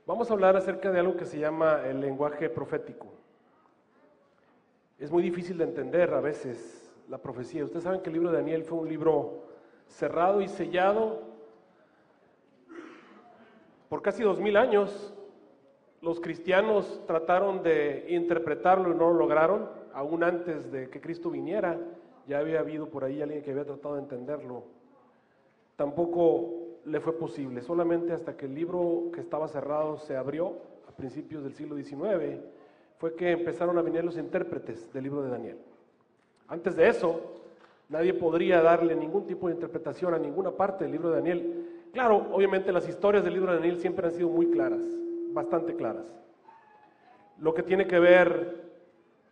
Vamos a hablar acerca de algo que se llama el lenguaje profético. Es muy difícil de entender a veces la profecía. Ustedes saben que el libro de Daniel fue un libro cerrado y sellado por casi 2000 años. Los cristianos trataron de interpretarlo y no lo lograron. Aún antes de que Cristo viniera, ya había habido por ahí alguien que había tratado de entenderlo. Tampoco le fue posible, solamente hasta que el libro que estaba cerrado se abrió a principios del siglo XIX, fue que empezaron a venir los intérpretes del libro de Daniel. Antes de eso, nadie podría darle ningún tipo de interpretación a ninguna parte del libro de Daniel. Claro, obviamente las historias del libro de Daniel siempre han sido muy claras, bastante claras. Lo que tiene que ver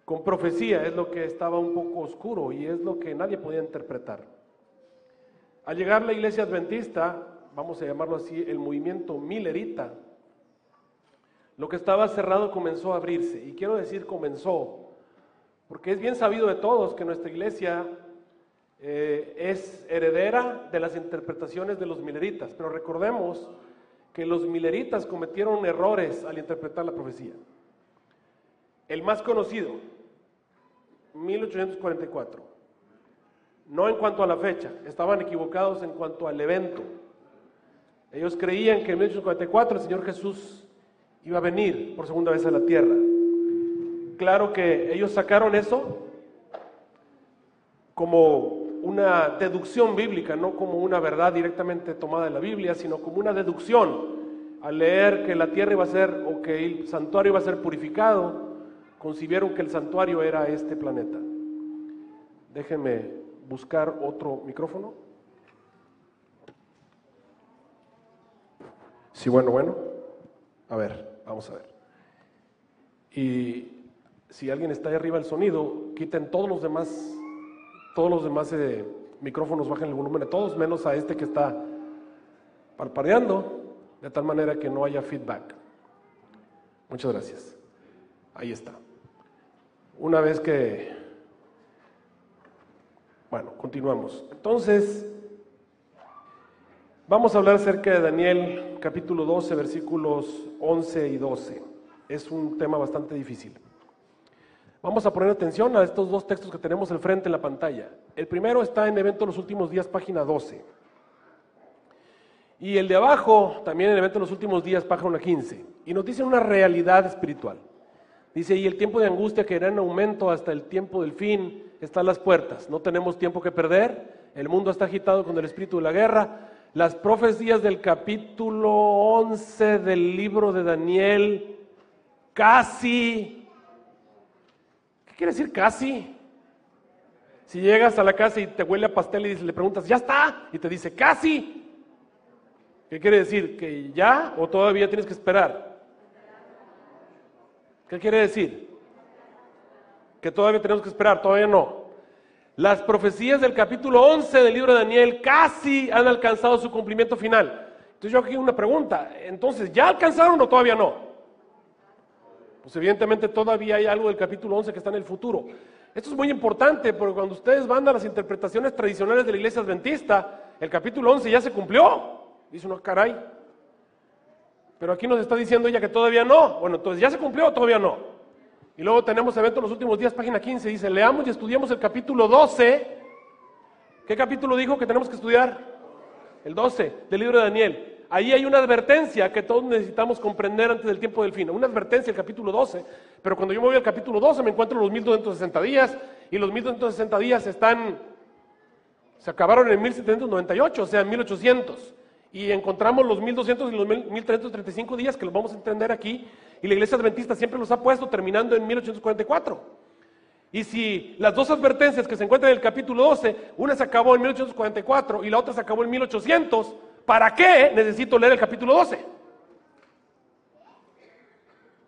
con profecía es lo que estaba un poco oscuro y es lo que nadie podía interpretar. Al llegar la iglesia adventista, vamos a llamarlo así, el movimiento millerita, lo que estaba cerrado comenzó a abrirse. Y quiero decir comenzó, porque es bien sabido de todos que nuestra iglesia es heredera de las interpretaciones de los milleritas. Pero recordemos que los milleritas cometieron errores al interpretar la profecía. El más conocido, 1844. No en cuanto a la fecha, estaban equivocados en cuanto al evento. Ellos creían que en 1844 el Señor Jesús iba a venir por segunda vez a la tierra. Claro que ellos sacaron eso como una deducción bíblica, no como una verdad directamente tomada de la Biblia, sino como una deducción. Al leer que la tierra iba a ser, o que el santuario iba a ser purificado, concibieron que el santuario era este planeta. Déjenme buscar otro micrófono. Sí, bueno. A ver, vamos a ver. Y si alguien está ahí arriba el sonido, quiten todos los demás micrófonos, bajen el volumen de todos, menos a este que está parpadeando, de tal manera que no haya feedback. Muchas gracias. Ahí está. Una vez que... Bueno, continuamos. Entonces, vamos a hablar acerca de Daniel, capítulo 12, versículos 11 y 12. Es un tema bastante difícil. Vamos a poner atención a estos dos textos que tenemos al frente en la pantalla. El primero está en Evento de los Últimos Días, página 12. Y el de abajo, también en Evento de los Últimos Días, página 15. Y nos dice una realidad espiritual. Dice, y el tiempo de angustia que irá en aumento hasta el tiempo del fin está a las puertas. No tenemos tiempo que perder. El mundo está agitado con el espíritu de la guerra. Las profecías del capítulo 11 del libro de Daniel casi... ¿Qué quiere decir casi? Si llegas a la casa y te huele a pastel y le preguntas, ¿ya está? Y te dice, casi. ¿Qué quiere decir? ¿Que ya o todavía tienes que esperar? ¿Qué quiere decir? Que todavía tenemos que esperar, todavía no. Las profecías del capítulo 11 del libro de Daniel casi han alcanzado su cumplimiento final. Entonces yo aquí una pregunta, entonces, ¿ya alcanzaron o todavía no? Pues evidentemente todavía hay algo del capítulo 11 que está en el futuro. Esto es muy importante porque cuando ustedes van a las interpretaciones tradicionales de la iglesia adventista, el capítulo 11 ya se cumplió. Dice uno, caray. Pero aquí nos está diciendo ella que todavía no. Bueno, entonces, ¿ya se cumplió o todavía no? Y luego tenemos Evento de los Últimos Días, página 15, dice, leamos y estudiemos el capítulo 12. ¿Qué capítulo dijo que tenemos que estudiar? El 12 del libro de Daniel. Ahí hay una advertencia que todos necesitamos comprender antes del tiempo del fin. Una advertencia, el capítulo 12. Pero cuando yo me voy al capítulo 12 me encuentro los 1260 días. Y los 1260 días se acabaron en 1798, o sea, en 1800. Y encontramos los 1200 y los 1335 días que los vamos a entender aquí. Y la iglesia adventista siempre los ha puesto terminando en 1844. Y si las dos advertencias que se encuentran en el capítulo 12, una se acabó en 1844 y la otra se acabó en 1800, ¿para qué necesito leer el capítulo 12?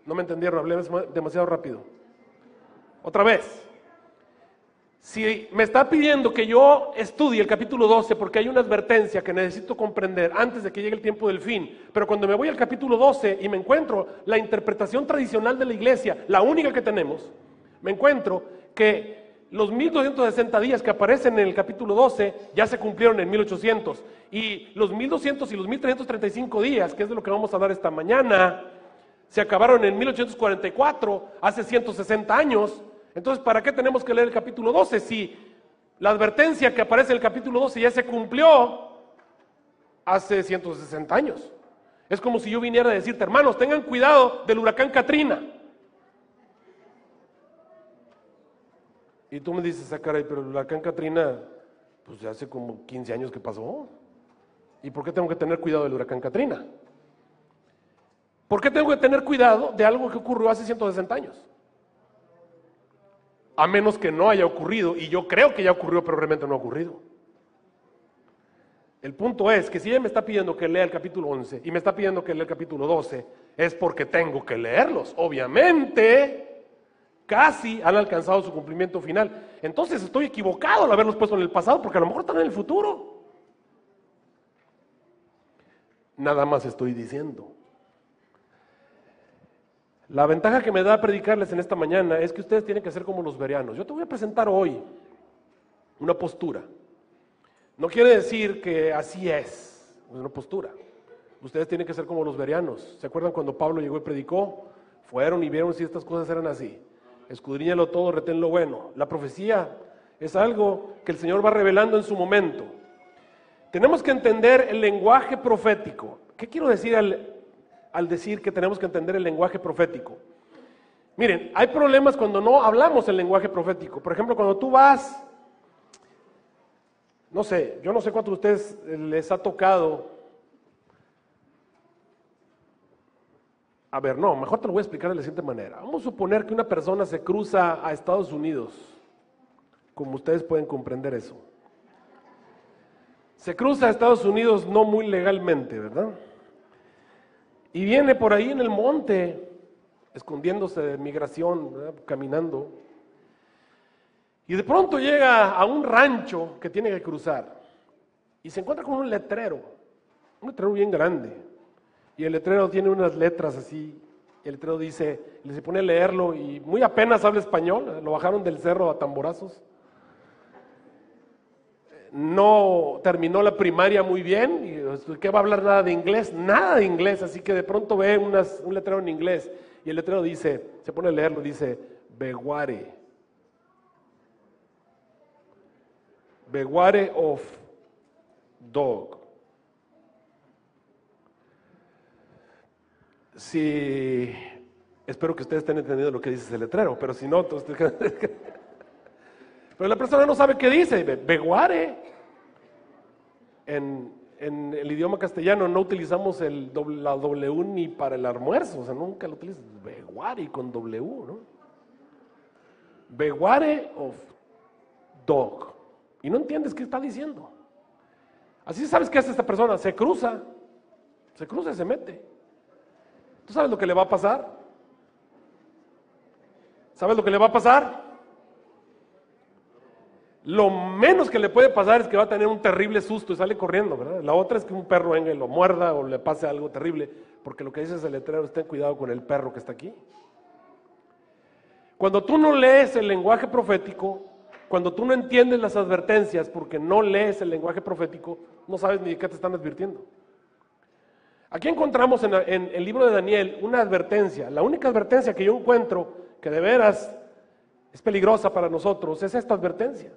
No me entendieron, hablé demasiado rápido. Otra vez. Si me está pidiendo que yo estudie el capítulo 12 porque hay una advertencia que necesito comprender antes de que llegue el tiempo del fin, pero cuando me voy al capítulo 12 y me encuentro la interpretación tradicional de la iglesia, la única que tenemos, me encuentro que los 1260 días que aparecen en el capítulo 12 ya se cumplieron en 1800 y los 1200 y los 1335 días, que es de lo que vamos a hablar esta mañana, se acabaron en 1844, hace 160 años. Entonces, ¿para qué tenemos que leer el capítulo 12 si la advertencia que aparece en el capítulo 12 ya se cumplió hace 160 años? Es como si yo viniera a decirte, hermanos, tengan cuidado del huracán Katrina. Y tú me dices, caray, pero el huracán Katrina, pues ya hace como 15 años que pasó. ¿Y por qué tengo que tener cuidado del huracán Katrina? ¿Por qué tengo que tener cuidado de algo que ocurrió hace 160 años? A menos que no haya ocurrido, y yo creo que ya ocurrió, pero realmente no ha ocurrido. El punto es que si ella me está pidiendo que lea el capítulo 11 y me está pidiendo que lea el capítulo 12, es porque tengo que leerlos. Obviamente, casi han alcanzado su cumplimiento final. Entonces estoy equivocado al haberlos puesto en el pasado, porque a lo mejor están en el futuro. Nada más estoy diciendo. La ventaja que me da predicarles en esta mañana es que ustedes tienen que ser como los bereanos. Yo te voy a presentar hoy una postura. No quiere decir que así es una postura. Ustedes tienen que ser como los bereanos. ¿Se acuerdan cuando Pablo llegó y predicó? Fueron y vieron si estas cosas eran así. Escudriñalo todo, retén lo bueno. La profecía es algo que el Señor va revelando en su momento. Tenemos que entender el lenguaje profético. ¿Qué quiero decir al decir que tenemos que entender el lenguaje profético? Miren, hay problemas cuando no hablamos el lenguaje profético. Por ejemplo, cuando tú vas, no sé, yo no sé cuántos de ustedes les ha tocado. A ver, no, mejor te lo voy a explicar de la siguiente manera. Vamos a suponer que una persona se cruza a Estados Unidos, como ustedes pueden comprender eso. Se cruza a Estados Unidos no muy legalmente, ¿verdad? Y viene por ahí en el monte, escondiéndose de migración, ¿verdad? Caminando. Y de pronto llega a un rancho que tiene que cruzar. Y se encuentra con un letrero bien grande. Y el letrero tiene unas letras así. Y el letrero dice, se pone a leerlo y muy apenas habla español. Lo bajaron del cerro a tamborazos. No terminó la primaria muy bien, y ¿qué va a hablar nada de inglés? Nada de inglés, así que de pronto ve un letrero en inglés, y el letrero dice, se pone a leerlo, dice, Beware of dog. Sí, espero que ustedes estén entendiendo lo que dice ese letrero, pero si no, entonces... Pero la persona no sabe qué dice, Beware. En el idioma castellano no utilizamos la W ni para el almuerzo, o sea, nunca lo utilizas. Beware con W, ¿no? Beware of dog. Y no entiendes qué está diciendo. Así sabes qué hace esta persona, se cruza y se mete. ¿Tú sabes lo que le va a pasar? ¿Sabes lo que le va a pasar? Lo menos que le puede pasar es que va a tener un terrible susto y sale corriendo, ¿verdad? La otra es que un perro venga y lo muerda o le pase algo terrible, porque lo que dice ese letrero es ten cuidado con el perro que está aquí. Cuando tú no lees el lenguaje profético, cuando tú no entiendes las advertencias porque no lees el lenguaje profético, no sabes ni de qué te están advirtiendo. Aquí encontramos en el libro de Daniel una advertencia. La única advertencia que yo encuentro que de veras es peligrosa para nosotros es esta advertencia.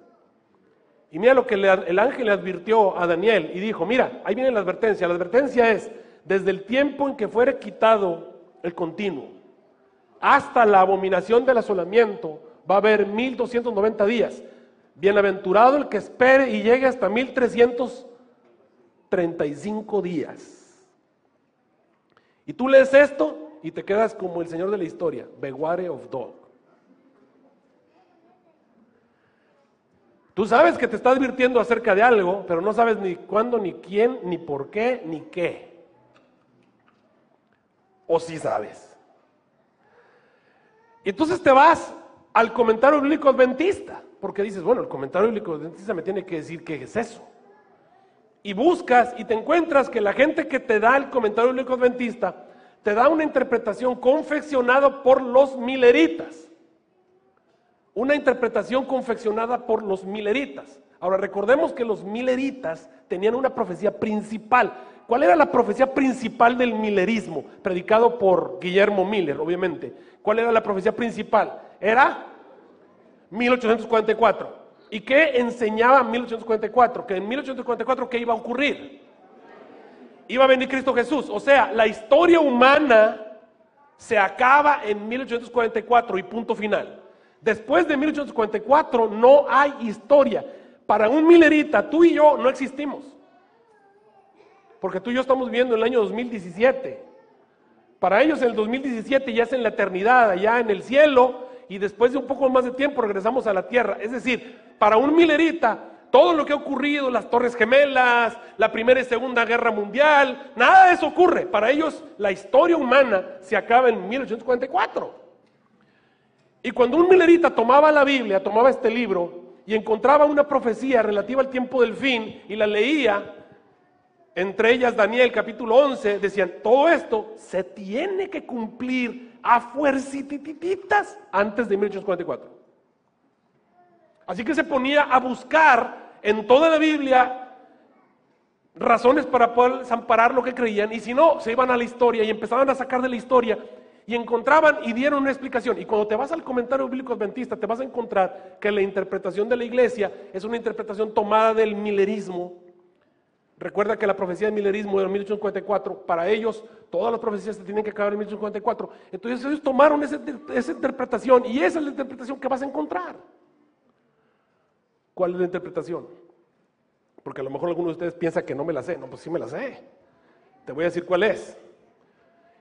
Y mira lo que el ángel le advirtió a Daniel y dijo, mira, ahí viene la advertencia. La advertencia es, desde el tiempo en que fuere quitado el continuo hasta la abominación del asolamiento, va a haber 1290 días. Bienaventurado el que espere y llegue hasta 1335 días. Y tú lees esto y te quedas como el señor de la historia, Beware of dog. Tú sabes que te está advirtiendo acerca de algo, pero no sabes ni cuándo, ni quién, ni por qué, ni qué. O sí sabes. Y entonces te vas al comentario bíblico adventista, porque dices, bueno, el comentario bíblico adventista me tiene que decir qué es eso. Y buscas y te encuentras que la gente que te da el comentario bíblico adventista te da una interpretación confeccionada por los mileritas. Una interpretación confeccionada por los mileritas. Ahora recordemos que los mileritas tenían una profecía principal ¿Cuál era la profecía principal del milerismo? Predicado por Guillermo Miller, obviamente. ¿Cuál era la profecía principal? Era 1844. ¿Y qué enseñaba 1844? Que en 1844, ¿qué iba a ocurrir? Iba a venir Cristo Jesús. O sea, la historia humana se acaba en 1844 y punto final. Después de 1844 no hay historia. Para un milerita, tú y yo no existimos. Porque tú y yo estamos viviendo el año 2017. Para ellos el 2017 ya es en la eternidad, allá en el cielo, y después de un poco más de tiempo regresamos a la tierra. Es decir, para un milerita, todo lo que ha ocurrido, las Torres Gemelas, la Primera y Segunda Guerra Mundial, nada de eso ocurre. Para ellos la historia humana se acaba en 1844. Y cuando un milerita tomaba la Biblia, tomaba este libro y encontraba una profecía relativa al tiempo del fin y la leía, entre ellas Daniel capítulo 11, decían, todo esto se tiene que cumplir a fuercititas antes de 1844. Así que se ponía a buscar en toda la Biblia razones para poder desamparar lo que creían, y si no, se iban a la historia y empezaban a sacar de la historia y encontraban y dieron una explicación. Y cuando te vas al comentario bíblico adventista, te vas a encontrar que la interpretación de la iglesia es una interpretación tomada del milerismo. Recuerda que la profecía del milerismo de 1844, para ellos todas las profecías se tienen que acabar en 1844. Entonces ellos tomaron esa interpretación, y esa es la interpretación que vas a encontrar. ¿Cuál es la interpretación? Porque a lo mejor alguno de ustedes piensa que no me la sé. No, pues sí me la sé. Te voy a decir cuál es.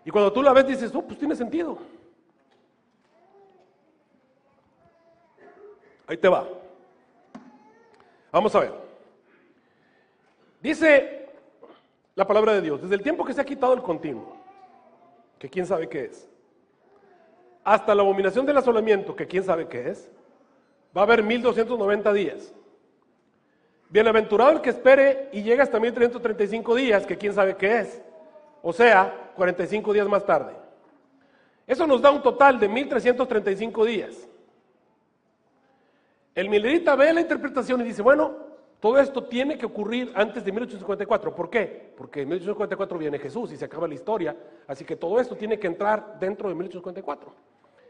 Y cuando tú la ves dices, oh, pues tiene sentido. Ahí te va. Vamos a ver. Dice la palabra de Dios, desde el tiempo que se ha quitado el continuo, que quién sabe qué es, hasta la abominación del asolamiento, que quién sabe qué es, va a haber 1290 días. Bienaventurado el que espere y llega hasta 1335 días, que quién sabe qué es, o sea, 45 días más tarde. Eso nos da un total de 1335 días. El milerita ve la interpretación y dice, bueno, todo esto tiene que ocurrir antes de 1854. ¿Por qué? Porque en 1854 viene Jesús y se acaba la historia, así que todo esto tiene que entrar dentro de 1854.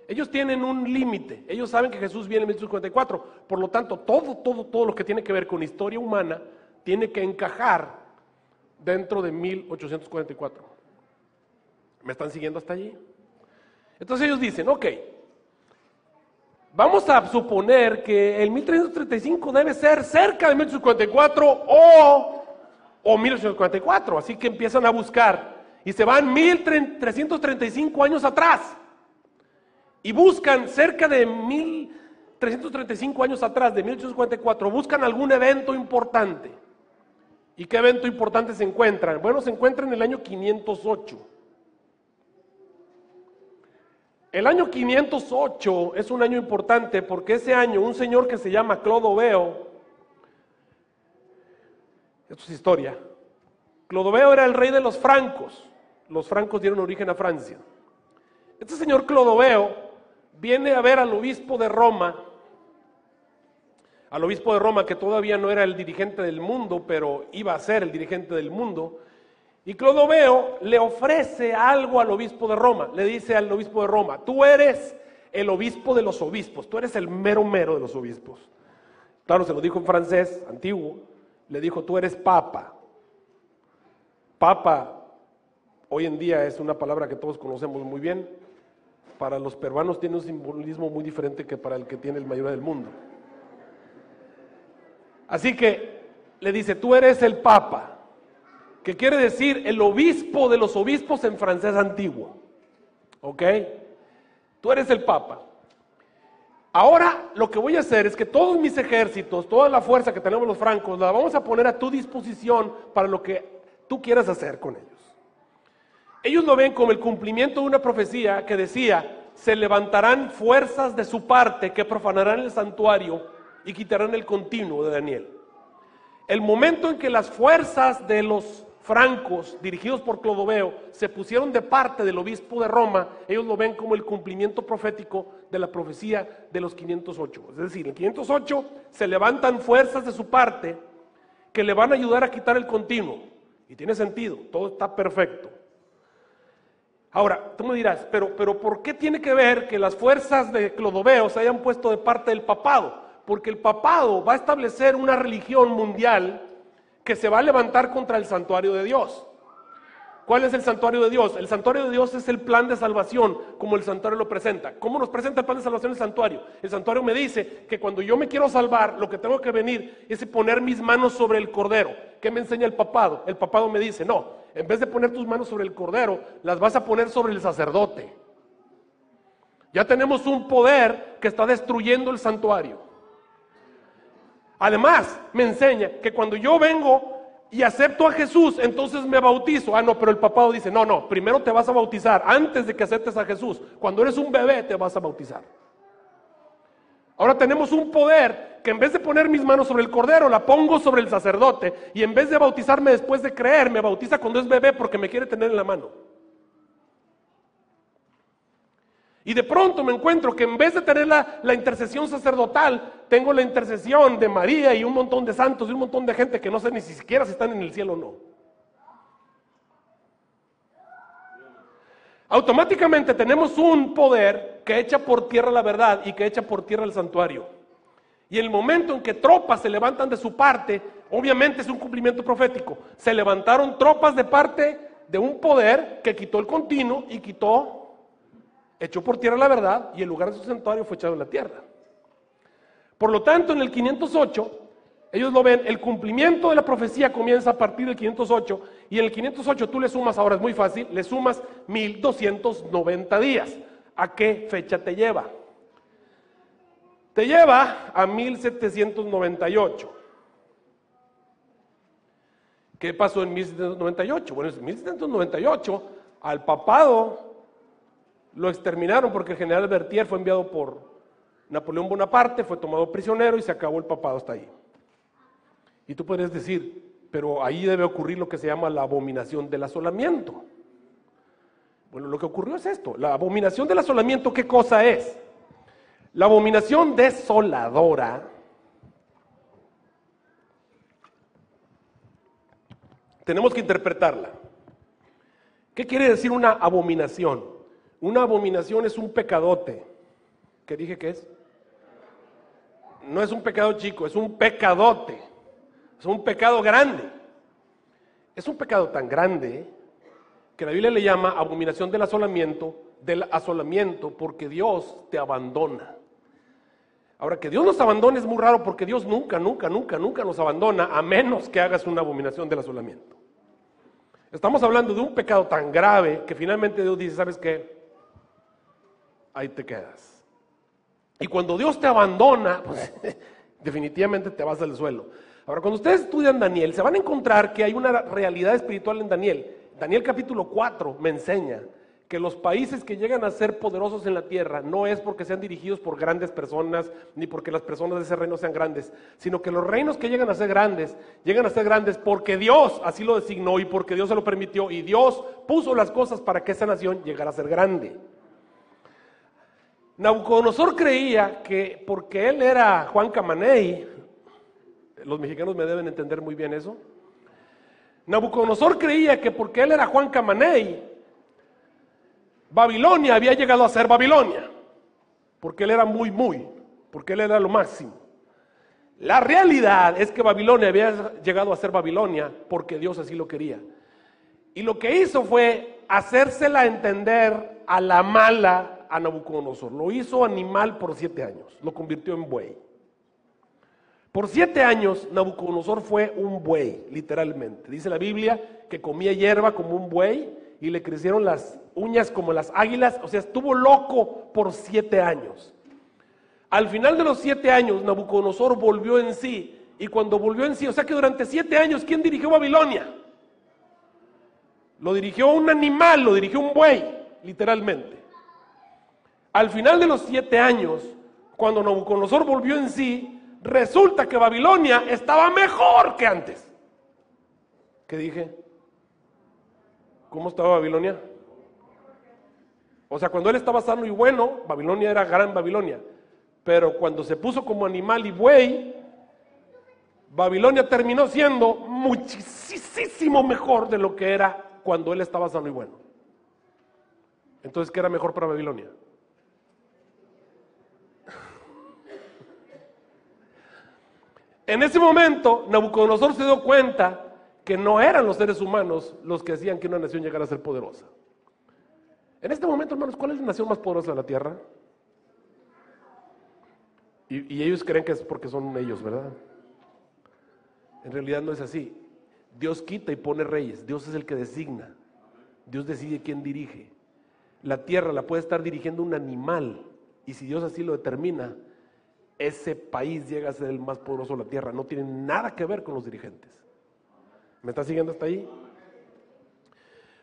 Ellos tienen un límite, ellos saben que Jesús viene en 1854, por lo tanto, todo lo que tiene que ver con historia humana tiene que encajar dentro de 1844. ¿Me están siguiendo hasta allí? Entonces ellos dicen, ok, vamos a suponer que el 1335 debe ser cerca de 1854 o 1844, así que empiezan a buscar y se van 1335 años atrás y buscan cerca de 1335 años atrás, de 1854, buscan algún evento importante. ¿Y qué evento importante se encuentran? Bueno, se encuentran en el año 508. El año 508 es un año importante porque ese año un señor que se llama Clodoveo, esto es historia, Clodoveo era el rey de los francos dieron origen a Francia. Este señor Clodoveo viene a ver al obispo de Roma, que todavía no era el dirigente del mundo, pero iba a ser el dirigente del mundo. Y Clodoveo le ofrece algo al obispo de Roma, le dice al obispo de Roma, tú eres el obispo de los obispos, tú eres el mero de los obispos. Claro, se lo dijo en francés antiguo, le dijo, tú eres papa. Papa, hoy en día es una palabra que todos conocemos muy bien, para los peruanos tiene un simbolismo muy diferente que para el que tiene la mayoría del mundo. Así que le dice, tú eres el papa, que quiere decir el obispo de los obispos en francés antiguo. ¿Ok? Tú eres el papa. Ahora lo que voy a hacer es que todos mis ejércitos, toda la fuerza que tenemos los francos, la vamos a poner a tu disposición para lo que tú quieras hacer con ellos. Ellos lo ven como el cumplimiento de una profecía que decía, se levantarán fuerzas de su parte que profanarán el santuario y quitarán el continuo de Daniel. El momento en que las fuerzas de los francos, dirigidos por Clodoveo, se pusieron de parte del obispo de Roma, ellos lo ven como el cumplimiento profético de la profecía de los 508. Es decir, en 508 se levantan fuerzas de su parte que le van a ayudar a quitar el continuo. Y tiene sentido, todo está perfecto. Ahora, tú me dirás, pero ¿por qué tiene que ver que las fuerzas de Clodoveo se hayan puesto de parte del papado? Porque el papado va a establecer una religión mundial que se va a levantar contra el santuario de Dios. ¿Cuál es el santuario de Dios? El santuario de Dios es el plan de salvación, como el santuario lo presenta. ¿Cómo nos presenta el plan de salvación el santuario? El santuario me dice que cuando yo me quiero salvar, lo que tengo que venir es poner mis manos sobre el cordero. ¿Qué me enseña el papado? El papado me dice, no, en vez de poner tus manos sobre el cordero, las vas a poner sobre el sacerdote. Ya tenemos un poder que está destruyendo el santuario. Además, me enseña que cuando yo vengo y acepto a Jesús, entonces me bautizo. Ah, no, pero el papado dice, no, primero te vas a bautizar antes de que aceptes a Jesús. Cuando eres un bebé te vas a bautizar. Ahora tenemos un poder que en vez de poner mis manos sobre el cordero, la pongo sobre el sacerdote, y en vez de bautizarme después de creer, me bautiza cuando es bebé porque me quiere tener en la mano. Y de pronto me encuentro que en vez de tener la intercesión sacerdotal, tengo la intercesión de María y un montón de santos y un montón de gente que no sé ni siquiera si están en el cielo o no. Automáticamente tenemos un poder que echa por tierra la verdad y que echa por tierra el santuario. Y el momento en que tropas se levantan de su parte, obviamente es un cumplimiento profético. Se levantaron tropas de parte de un poder que quitó el continuo y echó por tierra la verdad, y el lugar de su santuario fue echado en la tierra. Por lo tanto, en el 508, ellos lo ven, el cumplimiento de la profecía comienza a partir del 508, y en el 508 tú le sumas, ahora es muy fácil, le sumas 1290 días. ¿A qué fecha te lleva? Te lleva a 1798. ¿Qué pasó en 1798? Bueno, en 1798 al papado lo exterminaron porque el general Berthier fue enviado por Napoleón Bonaparte, fue tomado prisionero y se acabó el papado hasta ahí. Y tú podrías decir, pero ahí debe ocurrir lo que se llama la abominación del asolamiento. Bueno, lo que ocurrió es esto. La abominación del asolamiento, ¿qué cosa es? La abominación desoladora tenemos que interpretarla. ¿Qué quiere decir una abominación? Una abominación es un pecadote. ¿Qué dije que es? No es un pecado chico, es un pecadote. Es un pecado grande. Es un pecado tan grande que la Biblia le llama abominación del asolamiento porque Dios te abandona. Ahora, que Dios nos abandone es muy raro porque Dios nunca nos abandona a menos que hagas una abominación del asolamiento. Estamos hablando de un pecado tan grave que finalmente Dios dice, ¿sabes qué? Ahí te quedas. Y cuando Dios te abandona, pues, definitivamente te vas al suelo. Ahora, cuando ustedes estudian Daniel, se van a encontrar que hay una realidad espiritual en Daniel. Daniel capítulo 4 me enseña que los países que llegan a ser poderosos en la tierra no es porque sean dirigidos por grandes personas, ni porque las personas de ese reino sean grandes, sino que los reinos que llegan a ser grandes porque Dios así lo designó y porque Dios se lo permitió, y Dios puso las cosas para que esa nación llegara a ser grande. Nabucodonosor creía que porque él era Juan Camaney, los mexicanos me deben entender muy bien eso. Nabucodonosor creía que porque él era Juan Camaney, Babilonia había llegado a ser Babilonia, porque él era porque él era lo máximo. La realidad es que Babilonia había llegado a ser Babilonia porque Dios así lo quería. Y lo que hizo fue hacérsela entender a la mala a Nabucodonosor. Lo hizo animal por 7 años, lo convirtió en buey. Por 7 años Nabucodonosor fue un buey, literalmente. Dice la Biblia que comía hierba como un buey y le crecieron las uñas como las águilas, o sea, estuvo loco por 7 años. Al final de los 7 años, Nabucodonosor volvió en sí, y cuando volvió en sí, o sea que durante 7 años, ¿quién dirigió Babilonia? Lo dirigió un animal, lo dirigió un buey, literalmente. Al final de los 7 años, cuando Nabucodonosor volvió en sí, resulta que Babilonia estaba mejor que antes. ¿Qué dije? ¿Cómo estaba Babilonia? O sea, cuando él estaba sano y bueno, Babilonia era gran Babilonia. Pero cuando se puso como animal y buey, Babilonia terminó siendo muchísimo mejor de lo que era cuando él estaba sano y bueno. Entonces, ¿qué era mejor para Babilonia? En ese momento, Nabucodonosor se dio cuenta que no eran los seres humanos los que hacían que una nación llegara a ser poderosa. En este momento, hermanos, ¿cuál es la nación más poderosa de la tierra? Y ellos creen que es porque son ellos, ¿verdad? En realidad no es así. Dios quita y pone reyes. Dios es el que designa. Dios decide quién dirige. La tierra la puede estar dirigiendo un animal, y si Dios así lo determina, ese país llega a ser el más poderoso de la tierra. No tiene nada que ver con los dirigentes. ¿Me está siguiendo hasta ahí?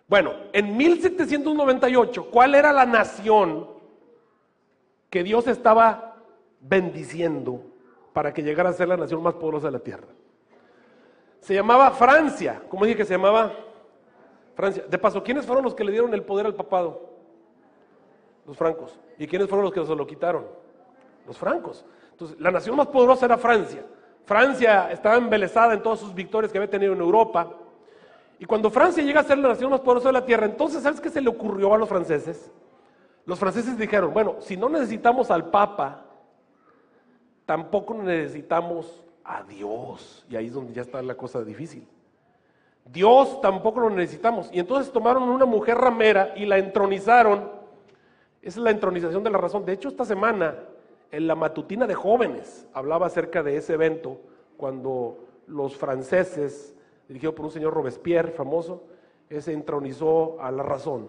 Bueno, en 1798, ¿cuál era la nación que Dios estaba bendiciendo para que llegara a ser la nación más poderosa de la tierra? Se llamaba Francia. ¿Cómo dije que se llamaba? Francia. De paso, ¿quiénes fueron los que le dieron el poder al papado? Los francos. ¿Y quiénes fueron los que se lo quitaron? Los francos. Entonces, la nación más poderosa era Francia. Francia estaba embelesada en todas sus victorias que había tenido en Europa. Y cuando Francia llega a ser la nación más poderosa de la tierra, entonces, ¿sabes qué se le ocurrió a los franceses? Los franceses dijeron, bueno, si no necesitamos al Papa, tampoco necesitamos a Dios. Y ahí es donde ya está la cosa difícil. Dios tampoco lo necesitamos. Y entonces tomaron una mujer ramera y la entronizaron. Esa es la entronización de la razón. De hecho, esta semana, en la matutina de jóvenes, hablaba acerca de ese evento, cuando los franceses, dirigido por un señor Robespierre, famoso, se entronizó a la razón.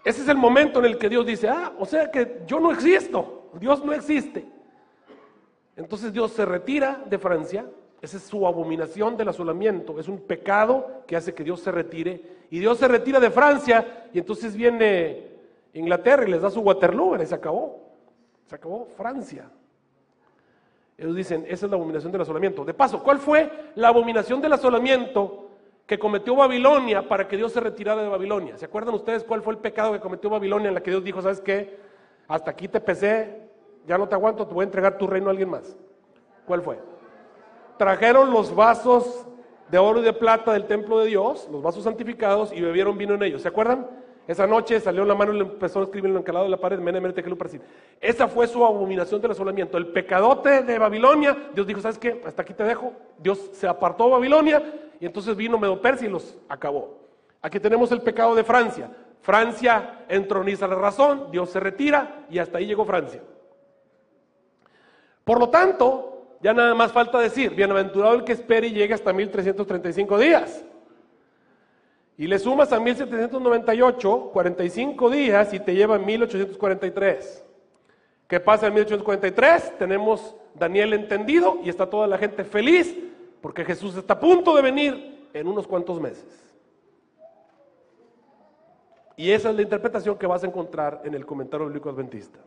Ese es el momento en el que Dios dice, o sea que yo no existo, Dios no existe. Entonces Dios se retira de Francia. Esa es su abominación del asolamiento, es un pecado que hace que Dios se retire, y Dios se retira de Francia, y entonces viene Inglaterra y les da su Waterloo, y se acabó Francia. Ellos dicen, esa es la abominación del asolamiento. De paso, ¿cuál fue la abominación del asolamiento que cometió Babilonia para que Dios se retirara de Babilonia? ¿Se acuerdan ustedes cuál fue el pecado que cometió Babilonia en la que Dios dijo, ¿sabes qué? Hasta aquí te pesé, ya no te aguanto, te voy a entregar tu reino a alguien más. ¿Cuál fue? Trajeron los vasos de oro y de plata del templo de Dios, los vasos santificados, y bebieron vino en ellos. ¿Se acuerdan? Esa noche salió la mano y le empezó a escribir en el encalado de la pared, Mene, Mene, Tekel, Uparsin. Esa fue su abominación del asolamiento. El pecadote de Babilonia, Dios dijo, ¿sabes qué? Hasta aquí te dejo. Dios se apartó de Babilonia, y entonces vino Medo-Persia y los acabó. Aquí tenemos el pecado de Francia. Francia entroniza la razón, Dios se retira, y hasta ahí llegó Francia. Por lo tanto, ya nada más falta decir, bienaventurado el que espere y llegue hasta 1335 días. Y le sumas a 1798, 45 días, y te lleva a 1843. ¿Qué pasa en 1843? Tenemos Daniel entendido y está toda la gente feliz porque Jesús está a punto de venir en unos cuantos meses. Y esa es la interpretación que vas a encontrar en el comentario bíblico adventista.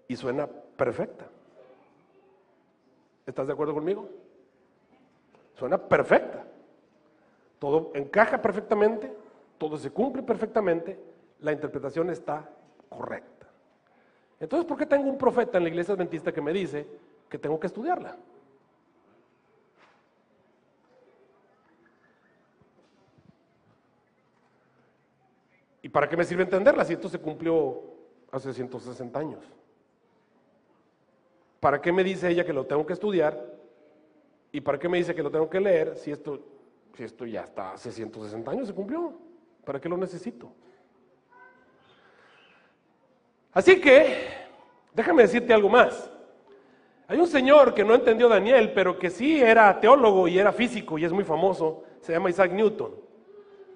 Y suena perfecta. ¿Estás de acuerdo conmigo? Suena perfecta. Todo encaja perfectamente, todo se cumple perfectamente, la interpretación está correcta. Entonces, ¿por qué tengo un profeta en la iglesia adventista que me dice que tengo que estudiarla? ¿Y para qué me sirve entenderla si esto se cumplió hace 160 años? ¿Para qué me dice ella que lo tengo que estudiar? ¿Y para qué me dice que lo tengo que leer si esto ya está hace 160 años, se cumplió? ¿Para qué lo necesito? Así que, déjame decirte algo más. Hay un señor que no entendió Daniel, pero que sí era teólogo y era físico y es muy famoso, se llama Isaac Newton.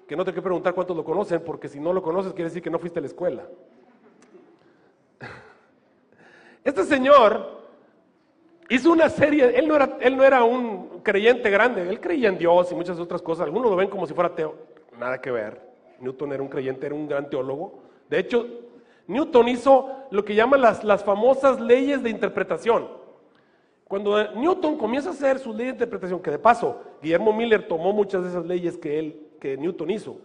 Que no te quiero preguntar cuántos lo conocen, porque si no lo conoces quiere decir que no fuiste a la escuela. Este señor hizo una serie, él no era un creyente grande, él creía en Dios y muchas otras cosas, algunos lo ven como si fuera ateo, nada que ver. Newton era un creyente, era un gran teólogo. De hecho, Newton hizo lo que llaman las famosas leyes de interpretación. Cuando Newton comienza a hacer sus leyes de interpretación, que de paso, Guillermo Miller tomó muchas de esas leyes que Newton hizo.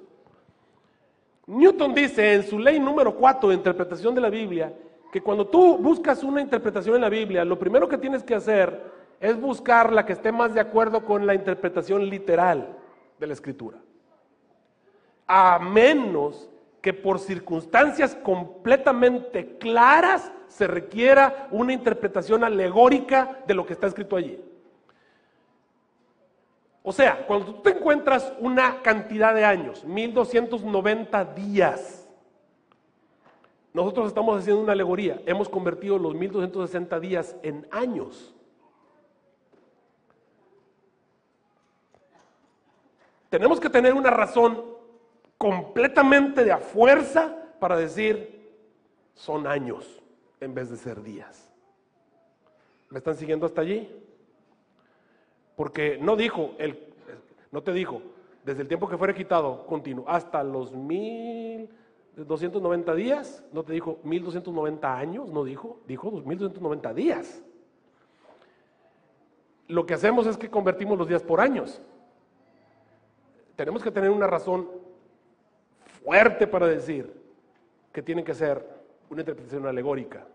Newton dice en su ley número 4 de interpretación de la Biblia, que cuando tú buscas una interpretación en la Biblia, lo primero que tienes que hacer es buscar la que esté más de acuerdo con la interpretación literal de la Escritura. A menos que por circunstancias completamente claras se requiera una interpretación alegórica de lo que está escrito allí. O sea, cuando tú te encuentras una cantidad de años, 1290 días, nosotros estamos haciendo una alegoría, hemos convertido los 1260 días en años. Tenemos que tener una razón completamente de a fuerza para decir son años en vez de ser días. ¿Me están siguiendo hasta allí? Porque no te dijo, desde el tiempo que fuera quitado continuo, hasta los 1290 días, no te dijo 1290 años, no dijo 1290 días. Lo que hacemos es que convertimos los días por años. Tenemos que tener una razón fuerte para decir que tiene que ser una interpretación alegórica.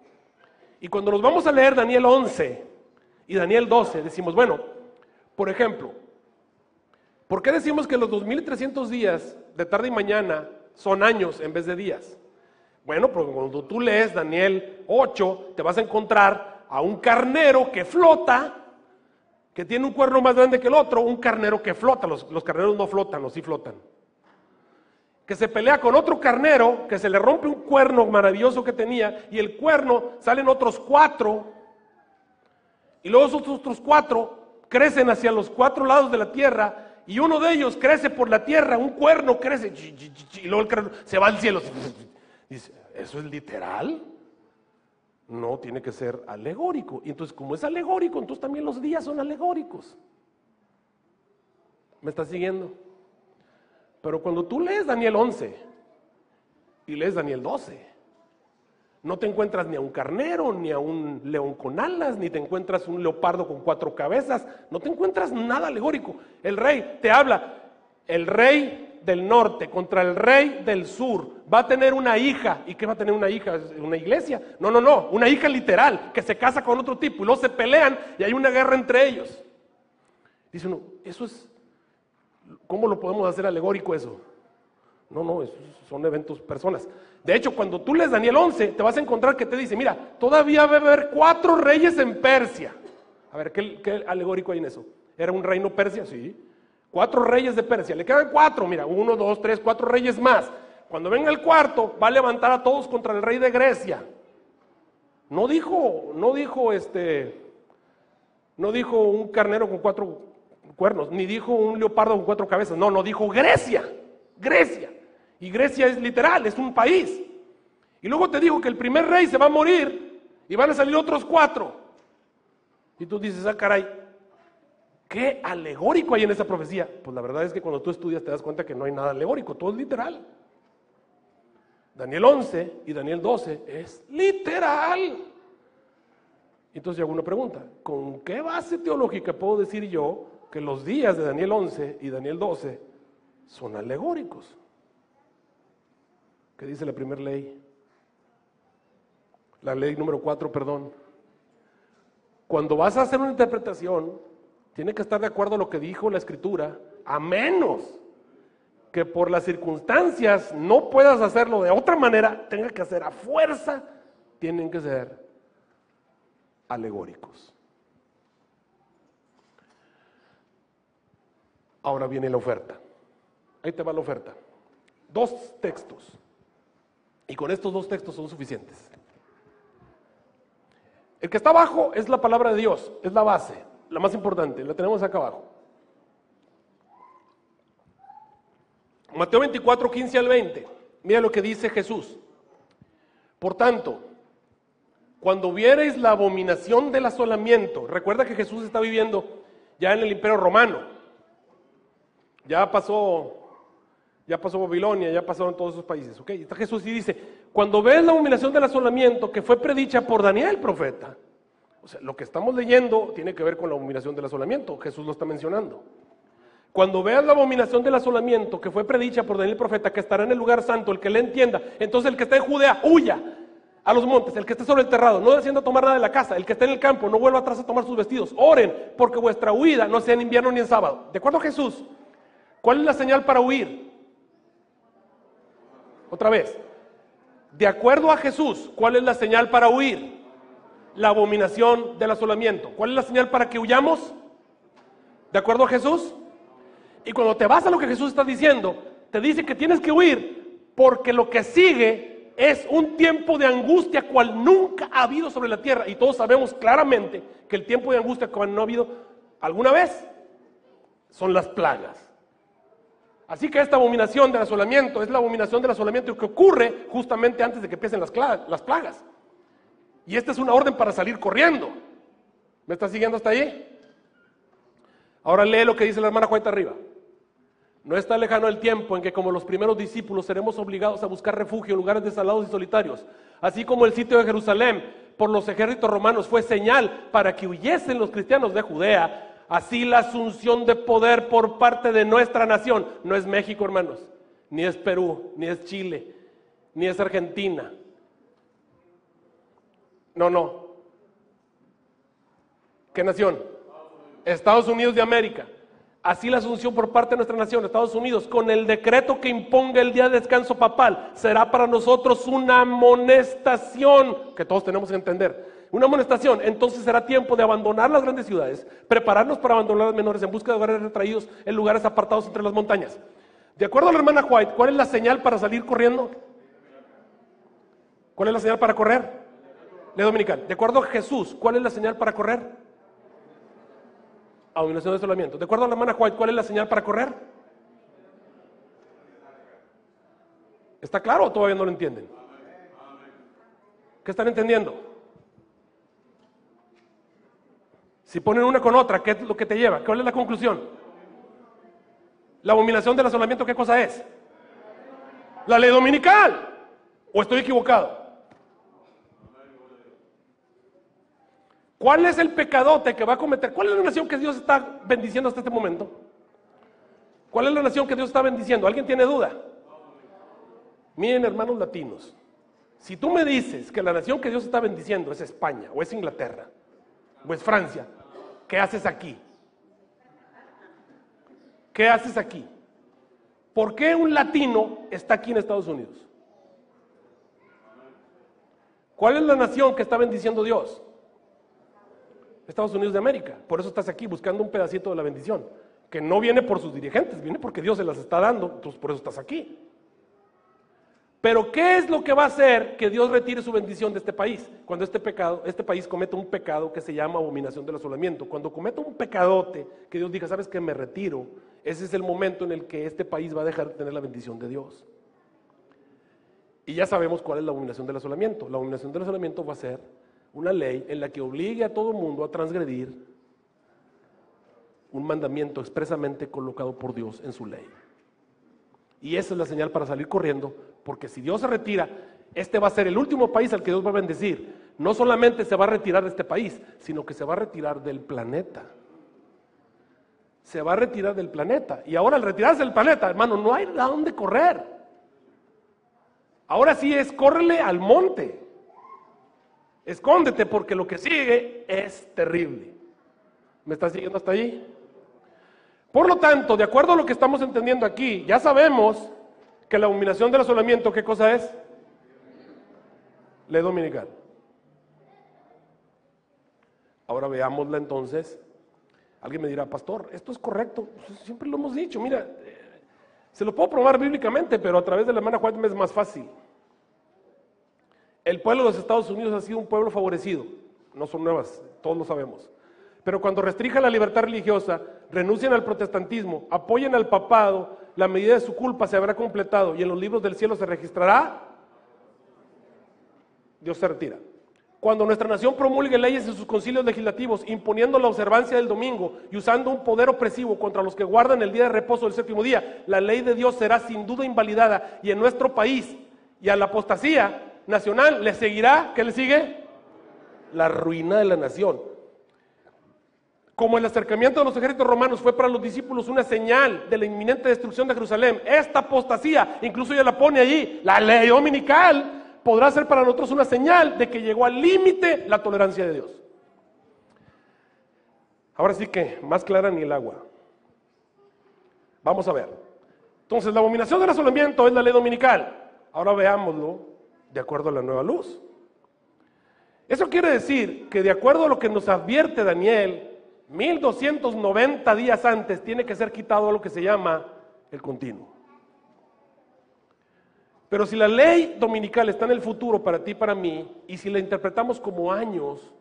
Y cuando nos vamos a leer Daniel 11 y Daniel 12, decimos, bueno, por ejemplo, ¿por qué decimos que los 2300 días de tarde y mañana son años en vez de días? Bueno, porque cuando tú lees Daniel 8, te vas a encontrar a un carnero que flota, que tiene un cuerno más grande que el otro, un carnero que flota, los carneros no flotan, o sí flotan, que se pelea con otro carnero, que se le rompe un cuerno maravilloso que tenía, y el cuerno salen otros 4, y luego esos otros 4 crecen hacia los 4 lados de la tierra, y uno de ellos crece por la tierra, un cuerno crece, y luego el cuerno se va al cielo. Dice, ¿eso es literal? No, tiene que ser alegórico. Y entonces, como es alegórico, entonces también los días son alegóricos. ¿Me estás siguiendo? Pero cuando tú lees Daniel 11 y lees Daniel 12, no te encuentras ni a un carnero, ni a un león con alas, ni te encuentras un leopardo con 4 cabezas, no te encuentras nada alegórico. El rey te habla, el rey del norte contra el rey del sur, va a tener una hija. ¿Y qué va a tener una hija? ¿Una iglesia? No, una hija literal, que se casa con otro tipo, y luego se pelean y hay una guerra entre ellos. Dice uno, eso es, ¿cómo lo podemos hacer alegórico eso? No, esos son eventos, personas. De hecho, cuando tú lees Daniel 11, te vas a encontrar que te dice, mira, todavía va a haber 4 reyes en Persia. A ver, ¿qué alegórico hay en eso? ¿Era un reino Persia? Sí. 4 reyes de Persia, le quedan 4, mira, 1, 2, 3, 4 reyes más. Cuando venga el cuarto, va a levantar a todos contra el rey de Grecia. No dijo un carnero con 4 cuernos, ni dijo un leopardo con 4 cabezas, no, dijo Grecia. Y Grecia es literal, es un país. Y luego te dijo que el primer rey se va a morir y van a salir otros 4. Y tú dices, caray, ¿qué alegórico hay en esa profecía? Pues la verdad es que cuando tú estudias te das cuenta que no hay nada alegórico, todo es literal. Daniel 11 y Daniel 12 es literal. Entonces yo hago una pregunta, ¿con qué base teológica puedo decir yo que los días de Daniel 11 y Daniel 12 son alegóricos? ¿Qué dice la primera ley? La ley número 4, perdón. Cuando vas a hacer una interpretación, tiene que estar de acuerdo a lo que dijo la Escritura, a menos que por las circunstancias no puedas hacerlo de otra manera, tenga que hacer a fuerza, tienen que ser alegóricos. Ahora viene la oferta. Ahí te va la oferta. 2 textos. Y con estos 2 textos son suficientes. El que está abajo es la palabra de Dios, es la base, la más importante, la tenemos acá abajo. Mateo 24, 15 al 20. Mira lo que dice Jesús. Por tanto, cuando viereis la abominación del asolamiento, recuerda que Jesús está viviendo ya en el Imperio Romano. Ya pasó Babilonia, ya pasaron todos esos países. ¿Okay? Está Jesús y dice, cuando ves la abominación del asolamiento que fue predicha por Daniel, profeta. O sea, lo que estamos leyendo tiene que ver con la abominación del asolamiento. Jesús lo está mencionando. Cuando veas la abominación del asolamiento que fue predicha por Daniel, profeta, que estará en el lugar santo, el que le entienda, entonces el que está en Judea, huya. a los montes, el que esté sobre el terrado, no descienda a tomar nada de la casa, el que esté en el campo, no vuelva atrás a tomar sus vestidos. Oren, porque vuestra huida no sea en invierno ni en sábado. De acuerdo a Jesús, ¿cuál es la señal para huir? Otra vez. De acuerdo a Jesús, ¿cuál es la señal para huir? La abominación del asolamiento. ¿Cuál es la señal para que huyamos? ¿De acuerdo a Jesús? Y cuando te vas a lo que Jesús está diciendo, te dice que tienes que huir porque lo que sigue es un tiempo de angustia cual nunca ha habido sobre la tierra. Y todos sabemos claramente que el tiempo de angustia cual no ha habido alguna vez son las plagas. Así que esta abominación del asolamiento es la abominación del asolamiento que ocurre justamente antes de que empiecen las plagas. Y esta es una orden para salir corriendo. ¿Me estás siguiendo hasta ahí? Ahora lee lo que dice la hermana White arriba. No está lejano el tiempo en que, como los primeros discípulos, seremos obligados a buscar refugio en lugares desolados y solitarios, así como el sitio de Jerusalén por los ejércitos romanos fue señal para que huyesen los cristianos de Judea. Así la asunción de poder por parte de nuestra nación, no es México, hermanos, ni es Perú, ni es Chile, ni es Argentina. No. ¿Qué nación? Estados Unidos de América. Así la asunción por parte de nuestra nación, Estados Unidos, con el decreto que imponga el día de descanso papal, será para nosotros una amonestación, que todos tenemos que entender, una amonestación. Entonces será tiempo de abandonar las grandes ciudades, prepararnos para abandonar las menores en busca de hogares retraídos en lugares apartados entre las montañas. De acuerdo a la hermana White, ¿cuál es la señal para salir corriendo? ¿Cuál es la señal para correr? Ley dominical. De acuerdo a Jesús, ¿cuál es la señal para correr? Abominación de asolamiento. De acuerdo a la hermana White, ¿cuál es la señal para correr? ¿Está claro o todavía no lo entienden? ¿Qué están entendiendo? Si ponen una con otra, ¿qué es lo que te lleva? ¿Cuál es la conclusión? ¿La abominación del asolamiento qué cosa es? La ley dominical. ¿O estoy equivocado? ¿Cuál es el pecadote que va a cometer? ¿Cuál es la nación que Dios está bendiciendo hasta este momento? ¿Cuál es la nación que Dios está bendiciendo? ¿Alguien tiene duda? Miren, hermanos latinos, si tú me dices que la nación que Dios está bendiciendo es España, o es Inglaterra, o es Francia, ¿qué haces aquí? ¿Qué haces aquí? ¿Por qué un latino está aquí en Estados Unidos? ¿Cuál es la nación que está bendiciendo Dios? Estados Unidos de América. Por eso estás aquí buscando un pedacito de la bendición, que no viene por sus dirigentes, viene porque Dios se las está dando, entonces por eso estás aquí. Pero ¿qué es lo que va a hacer que Dios retire su bendición de este país? Cuando este país cometa un pecado que se llama abominación del asolamiento. Cuando cometa un pecadote, que Dios diga, ¿sabes qué? Me retiro. Ese es el momento en el que este país va a dejar de tener la bendición de Dios. Y ya sabemos cuál es la abominación del asolamiento. La abominación del asolamiento va a ser una ley en la que obligue a todo mundo a transgredir un mandamiento expresamente colocado por Dios en su ley. Y esa es la señal para salir corriendo, porque si Dios se retira, este va a ser el último país al que Dios va a bendecir. No solamente se va a retirar de este país, sino que se va a retirar del planeta. Se va a retirar del planeta. Y ahora al retirarse del planeta, hermano, no hay a dónde correr. Ahora sí es córrele al monte. Escóndete porque lo que sigue es terrible. ¿Me estás siguiendo hasta allí? Por lo tanto, de acuerdo a lo que estamos entendiendo aquí, ya sabemos que la abominación del asolamiento, ¿qué cosa es? Ley dominical. Ahora veámosla entonces. Alguien me dirá, pastor, esto es correcto. Pues siempre lo hemos dicho, mira, se lo puedo probar bíblicamente, pero a través de la hermana White me es más fácil. El pueblo de los Estados Unidos ha sido un pueblo favorecido, no son nuevas, todos lo sabemos. Pero cuando restrinjan la libertad religiosa, renuncian al protestantismo, apoyen al papado, la medida de su culpa se habrá completado y en los libros del cielo se registrará, Dios se retira. Cuando nuestra nación promulgue leyes en sus concilios legislativos, imponiendo la observancia del domingo y usando un poder opresivo contra los que guardan el día de reposo del séptimo día, la ley de Dios será sin duda invalidada y en nuestro país y a la apostasía nacional le seguirá, ¿qué le sigue? La ruina de la nación. Como el acercamiento de los ejércitos romanos fue para los discípulos una señal de la inminente destrucción de Jerusalén, esta apostasía, incluso ella la pone allí, la ley dominical, podrá ser para nosotros una señal de que llegó al límite la tolerancia de Dios. Ahora sí que, más clara ni el agua. Vamos a ver. Entonces, la abominación del asolamiento es la ley dominical. Ahora veámoslo de acuerdo a la nueva luz. Eso quiere decir que de acuerdo a lo que nos advierte Daniel, 1290 días antes tiene que ser quitado lo que se llama el continuo. Pero si la ley dominical está en el futuro para ti y para mí, y si la interpretamos como años,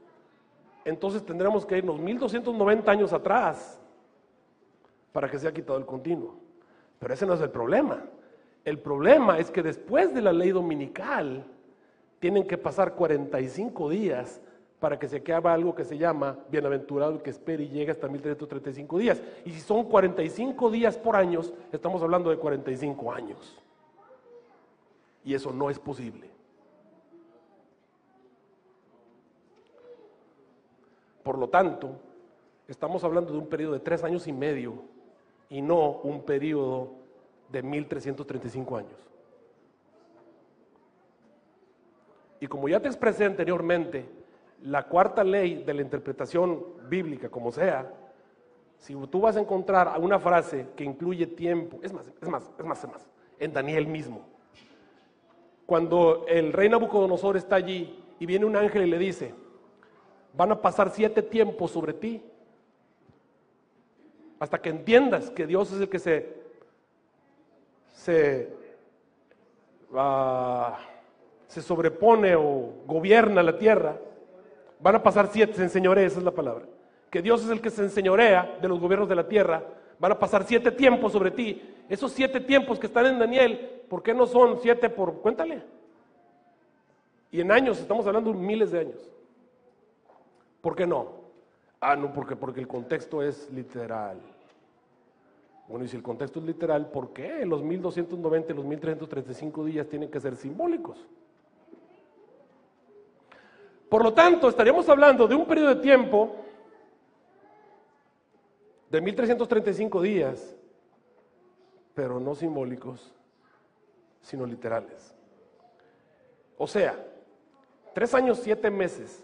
entonces tendremos que irnos 1290 años atrás para que sea quitado el continuo. Pero ese no es el problema. El problema es que después de la ley dominical tienen que pasar 45 días para que se acabe algo que se llama bienaventurado el que espere y llegue hasta 1335 días. Y si son 45 días por año, estamos hablando de 45 años. Y eso no es posible. Por lo tanto, estamos hablando de un periodo de 3 años y medio y no un periodo de 1335 años. Y como ya te expresé anteriormente, la cuarta ley de la interpretación bíblica, como sea, si tú vas a encontrar una frase que incluye tiempo, es más, en Daniel mismo, cuando el rey Nabucodonosor está allí y viene un ángel y le dice, van a pasar 7 tiempos sobre ti, hasta que entiendas que Dios es el que se sobrepone o gobierna la tierra. Van a pasar 7, se enseñorea, esa es la palabra. Que Dios es el que se enseñorea de los gobiernos de la tierra. Van a pasar 7 tiempos sobre ti. Esos 7 tiempos que están en Daniel, ¿por qué no son 7 por, cuéntale? Y en años, estamos hablando de miles de años. ¿Por qué no? No, porque el contexto es literal. Bueno, y si el contexto es literal, ¿por qué los 1290 y los 1335 días tienen que ser simbólicos? Por lo tanto, estaríamos hablando de un periodo de tiempo de 1335 días, pero no simbólicos, sino literales. O sea, 3 años, 7 meses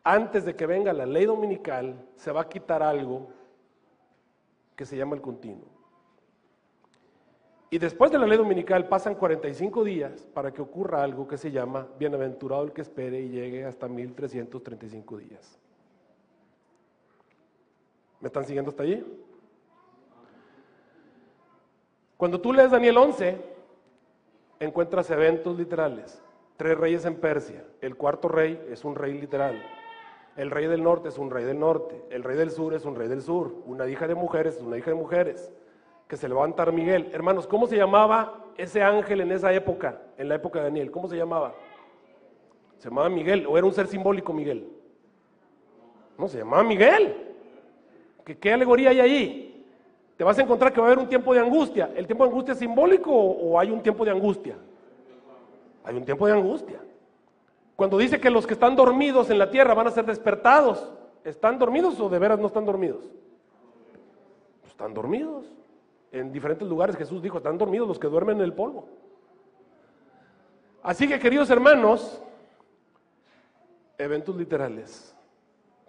antes de que venga la ley dominical, se va a quitar algo que se llama el continuo. Y después de la ley dominical pasan 45 días para que ocurra algo que se llama bienaventurado el que espere y llegue hasta 1335 días. ¿Me están siguiendo hasta allí? Cuando tú lees Daniel 11, encuentras eventos literales. 3 reyes en Persia. El 4.º rey es un rey literal. El rey del norte es un rey del norte. El rey del sur es un rey del sur. Una hija de mujeres es una hija de mujeres. Que se levanta Miguel. Hermanos, ¿cómo se llamaba ese ángel en esa época? En la época de Daniel, ¿cómo se llamaba? ¿Se llamaba Miguel o era un ser simbólico Miguel? No, se llamaba Miguel. ¿Qué alegoría hay ahí? Te vas a encontrar que va a haber un tiempo de angustia. ¿El tiempo de angustia es simbólico o hay un tiempo de angustia? Hay un tiempo de angustia. Cuando dice que los que están dormidos en la tierra van a ser despertados, ¿están dormidos o de veras no están dormidos? Están dormidos. En diferentes lugares Jesús dijo, están dormidos los que duermen en el polvo. Así que, queridos hermanos, eventos literales,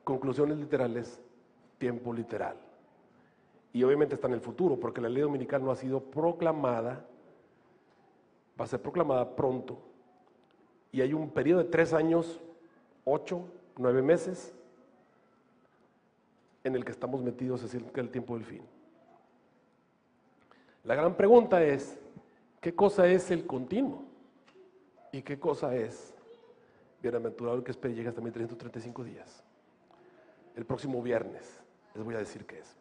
conclusiones literales, tiempo literal. Y obviamente está en el futuro, porque la ley dominical no ha sido proclamada, va a ser proclamada pronto. Y hay un periodo de 3 años, 8, 9 meses, en el que estamos metidos acerca del tiempo del fin. La gran pregunta es, ¿qué cosa es el continuo? ¿Y qué cosa es bienaventurado el que espere y llegue hasta 1335 días? El próximo viernes les voy a decir qué es.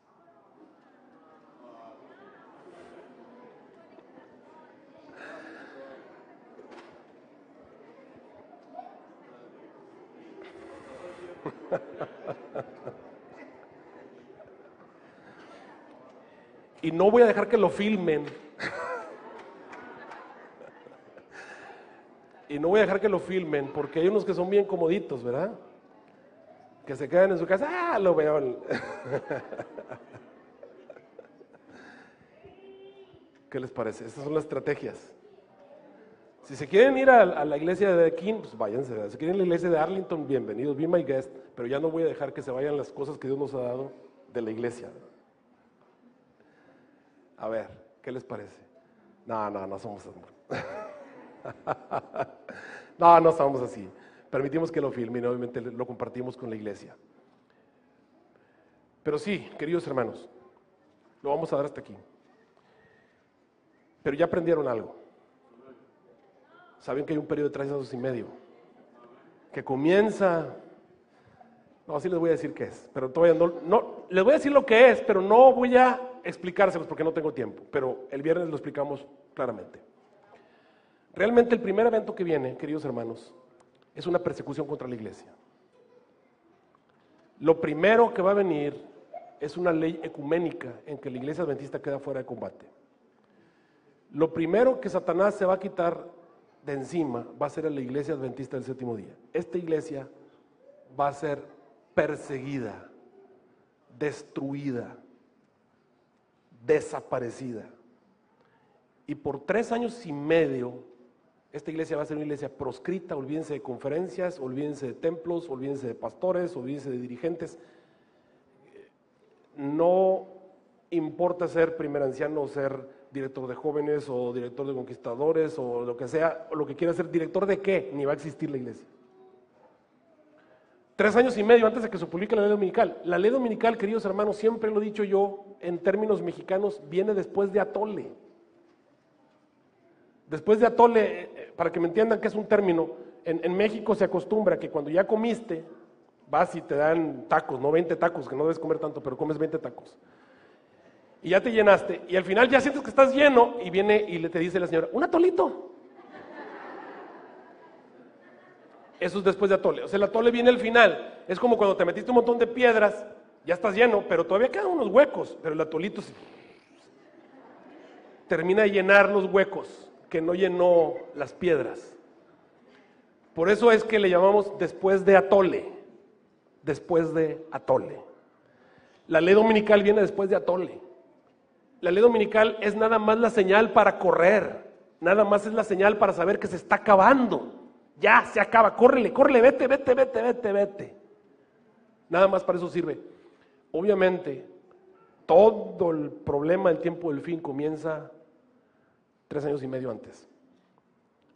Y no voy a dejar que lo filmen. Y no voy a dejar que lo filmen, porque hay unos que son bien comoditos, ¿verdad? Que se quedan en su casa, lo veo. ¿Qué les parece? Estas son las estrategias. Si se quieren ir a la iglesia de King, pues váyanse. Si quieren ir a la iglesia de Arlington, bienvenidos, be my guest, pero ya no voy a dejar que se vayan las cosas que Dios nos ha dado de la iglesia. A ver, ¿qué les parece? No somos así. No somos así. Permitimos que lo filmen y obviamente lo compartimos con la iglesia. Pero sí, queridos hermanos, lo vamos a dar hasta aquí. Pero ya aprendieron algo. Saben que hay un periodo de 3 años y medio que comienza, no, sí les voy a decir qué es, pero todavía no, les voy a decir lo que es, pero no voy a explicárselos porque no tengo tiempo, pero el viernes lo explicamos claramente. Realmente el primer evento que viene, queridos hermanos, es una persecución contra la iglesia. Lo primero que va a venir es una ley ecuménica en que la iglesia adventista queda fuera de combate. Lo primero que Satanás se va a quitar de encima va a ser a la iglesia adventista del séptimo día. Esta iglesia va a ser perseguida, destruida, desaparecida. Y por 3 años y medio, esta iglesia va a ser una iglesia proscrita. Olvídense de conferencias, olvídense de templos, olvídense de pastores, olvídense de dirigentes. No importa ser primer anciano o ser director de jóvenes o director de conquistadores o lo que sea, o lo que quiera ser, ¿director de qué? Ni va a existir la iglesia. 3 años y medio antes de que se publique la ley dominical. La ley dominical, queridos hermanos, siempre lo he dicho yo, en términos mexicanos, viene después de atole. Después de atole, para que me entiendan que es un término, en México se acostumbra que cuando ya comiste, vas y te dan tacos, no 20 tacos, que no debes comer tanto, pero comes 20 tacos. Y ya te llenaste, y al final ya sientes que estás lleno, y viene y te dice la señora, un atolito. Eso es después de atole. O sea, el atole viene al final. Es como cuando te metiste un montón de piedras, ya estás lleno, pero todavía quedan unos huecos, pero el atolito termina de llenar los huecos que no llenó las piedras. Por eso es que le llamamos después de atole. Después de atole. La ley dominical viene después de atole. La ley dominical es nada más la señal para correr, nada más es la señal para saber que se está acabando. Ya se acaba, córrele, vete. Nada más para eso sirve. Obviamente, todo el problema del tiempo del fin comienza 3 años y medio antes.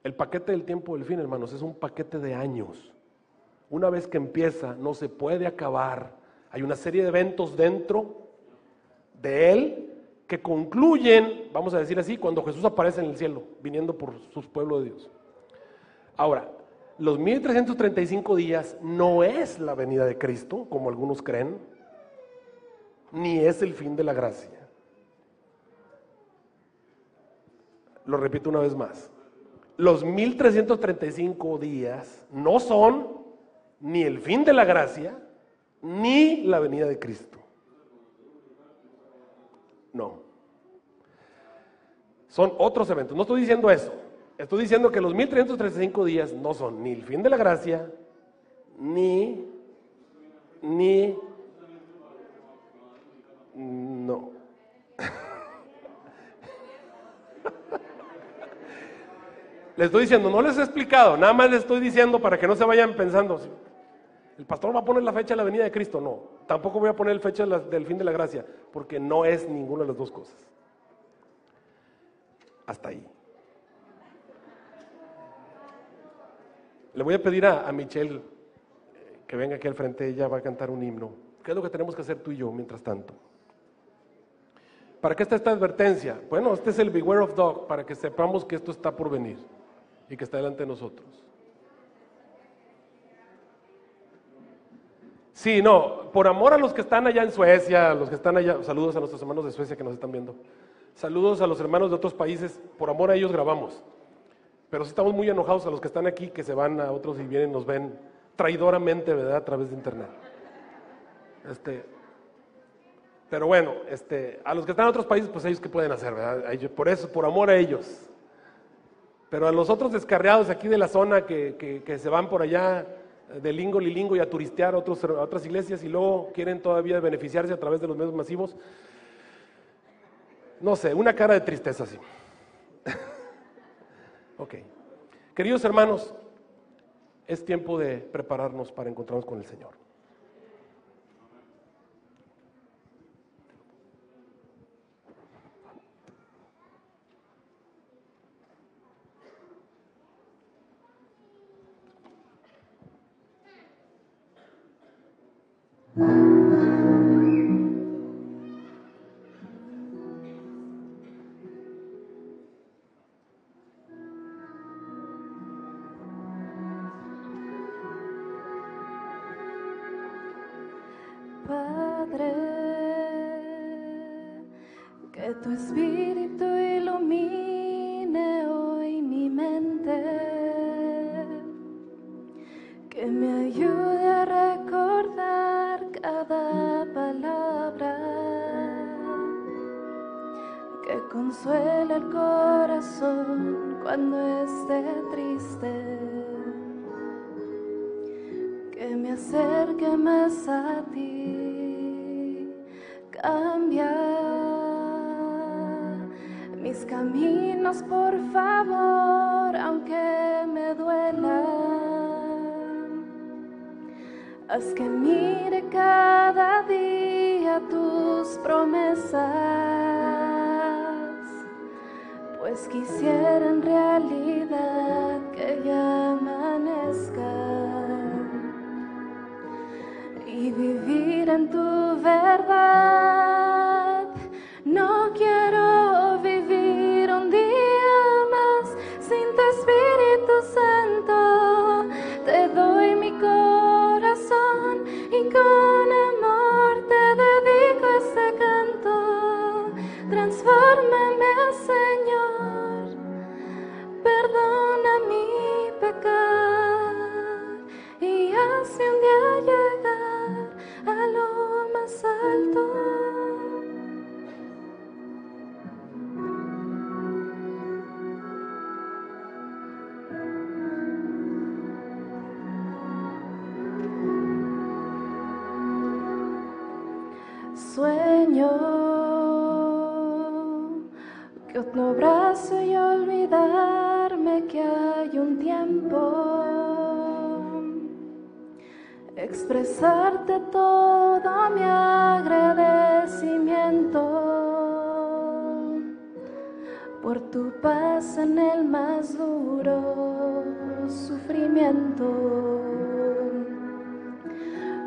El paquete del tiempo del fin, hermanos, es un paquete de años. Una vez que empieza, no se puede acabar. Hay una serie de eventos dentro de él que concluyen, vamos a decir así, cuando Jesús aparece en el cielo, viniendo por su pueblo de Dios. Ahora, los 1335 días no es la venida de Cristo, como algunos creen, ni es el fin de la gracia. Lo repito una vez más. Los 1335 días no son ni el fin de la gracia, ni la venida de Cristo. No. Son otros eventos. No estoy diciendo eso. Estoy diciendo que los 1335 días no son ni el fin de la gracia, ni no. Les estoy diciendo, no les he explicado, nada más les estoy diciendo para que no se vayan pensando, el pastor va a poner la fecha de la venida de Cristo. No, tampoco voy a poner la fecha del fin de la gracia, porque no es ninguna de las dos cosas. Hasta ahí. Le voy a pedir a Michelle que venga aquí al frente, ella va a cantar un himno. ¿Qué es lo que tenemos que hacer tú y yo mientras tanto? ¿Para qué está esta advertencia? Bueno, este es el Beware of Dog, para que sepamos que esto está por venir y que está delante de nosotros. Sí, no, por amor a los que están allá en Suecia, los que están allá, saludos a nuestros hermanos de Suecia que nos están viendo, saludos a los hermanos de otros países, por amor a ellos grabamos, pero sí estamos muy enojados a los que están aquí, que se van a otros y vienen, nos ven traidoramente, ¿verdad?, a través de internet. Pero bueno, a los que están en otros países, pues ellos qué pueden hacer, ¿verdad? Por eso, por amor a ellos. Pero a los otros descarriados aquí de la zona que se van por allá de lingo lilingo y a turistear a otras iglesias y luego quieren todavía beneficiarse a través de los medios masivos, no sé, una cara de tristeza así. Ok. Queridos hermanos, es tiempo de prepararnos para encontrarnos con el Señor. Padre, que tu espíritu ilumine hoy mi mente, que me ayude a recordar cada palabra, que consuele el corazón cuando esté triste, que me acerque más a ti, cambia mis caminos por favor, aunque me duela, haz que mire cada día tus promesas, pues quisiera en realidad que ya amanezca y vivir en tu verdad. No quiero vivir un día más sin tu Espíritu Santo. Te doy mi corazón y con amor te dedico este canto. Transfórmame, Señor, perdona mi pecado y hazme un día llegar a lo más alto. Sueño que otro abrazo y olvidarme que hay un tiempo, expresarte todo mi agradecimiento por tu paz en el más duro sufrimiento,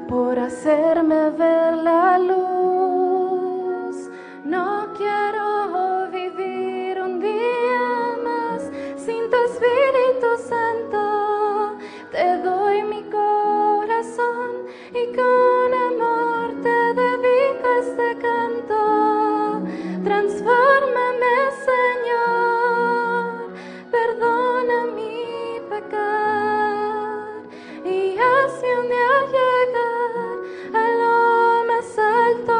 por hacerme ver la luz. No quiero vivir un día más sin tu Espíritu Santo. Te doy mi corazón y con amor te dedico este canto. Transfórmame, Señor, perdona mi pecado y hazme un día llegar a lo más alto.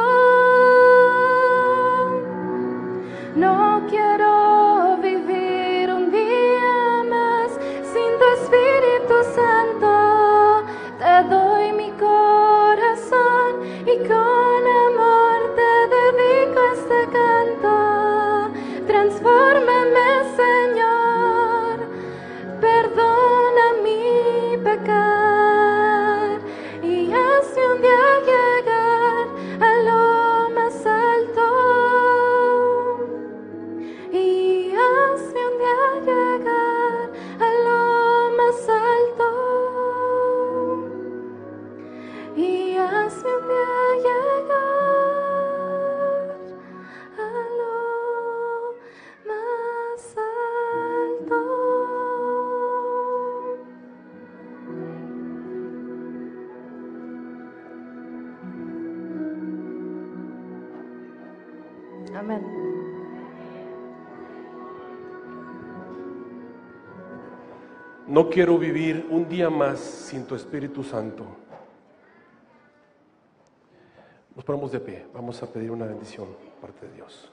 No quiero vivir un día más sin tu Espíritu Santo. Te doy mi corazón y con amor te dedico este canto. Transfórmame, Señor, perdona mi pecado y hazme un día llegar a lo más alto. Y hazme un día llegar a lo más alto. Y hazme un día llegar a lo más alto. Amén. No quiero vivir un día más sin tu Espíritu Santo. Nos ponemos de pie, vamos a pedir una bendición de parte de Dios.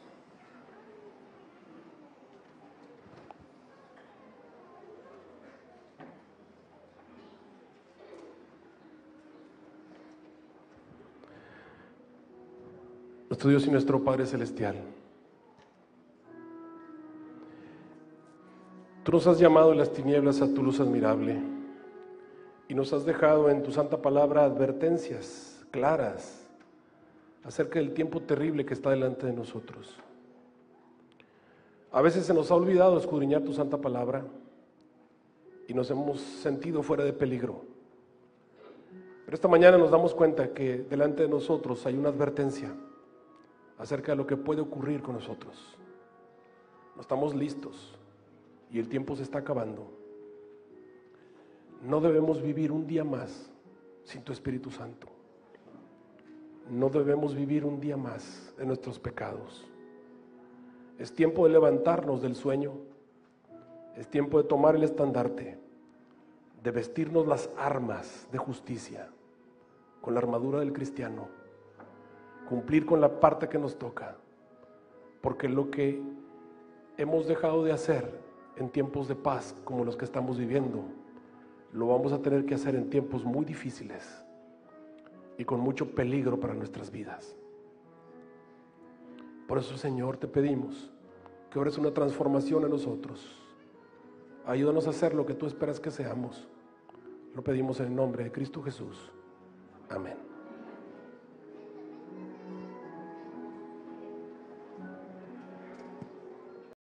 Nuestro Dios y nuestro Padre Celestial, Tú nos has llamado de las tinieblas a tu luz admirable y nos has dejado en tu santa palabra advertencias claras acerca del tiempo terrible que está delante de nosotros. A veces se nos ha olvidado escudriñar tu santa palabra y nos hemos sentido fuera de peligro. Pero esta mañana nos damos cuenta que delante de nosotros hay una advertencia acerca de lo que puede ocurrir con nosotros. No estamos listos y el tiempo se está acabando. No debemos vivir un día más sin tu Espíritu Santo. No debemos vivir un día más en nuestros pecados. Es tiempo de levantarnos del sueño. Es tiempo de tomar el estandarte, de vestirnos las armas de justicia con la armadura del cristiano, cumplir con la parte que nos toca, porque lo que hemos dejado de hacer en tiempos de paz como los que estamos viviendo, lo vamos a tener que hacer en tiempos muy difíciles y con mucho peligro para nuestras vidas. Por eso, Señor, te pedimos que obres una transformación en nosotros. Ayúdanos a hacer lo que tú esperas que seamos. Lo pedimos en el nombre de Cristo Jesús. Amén.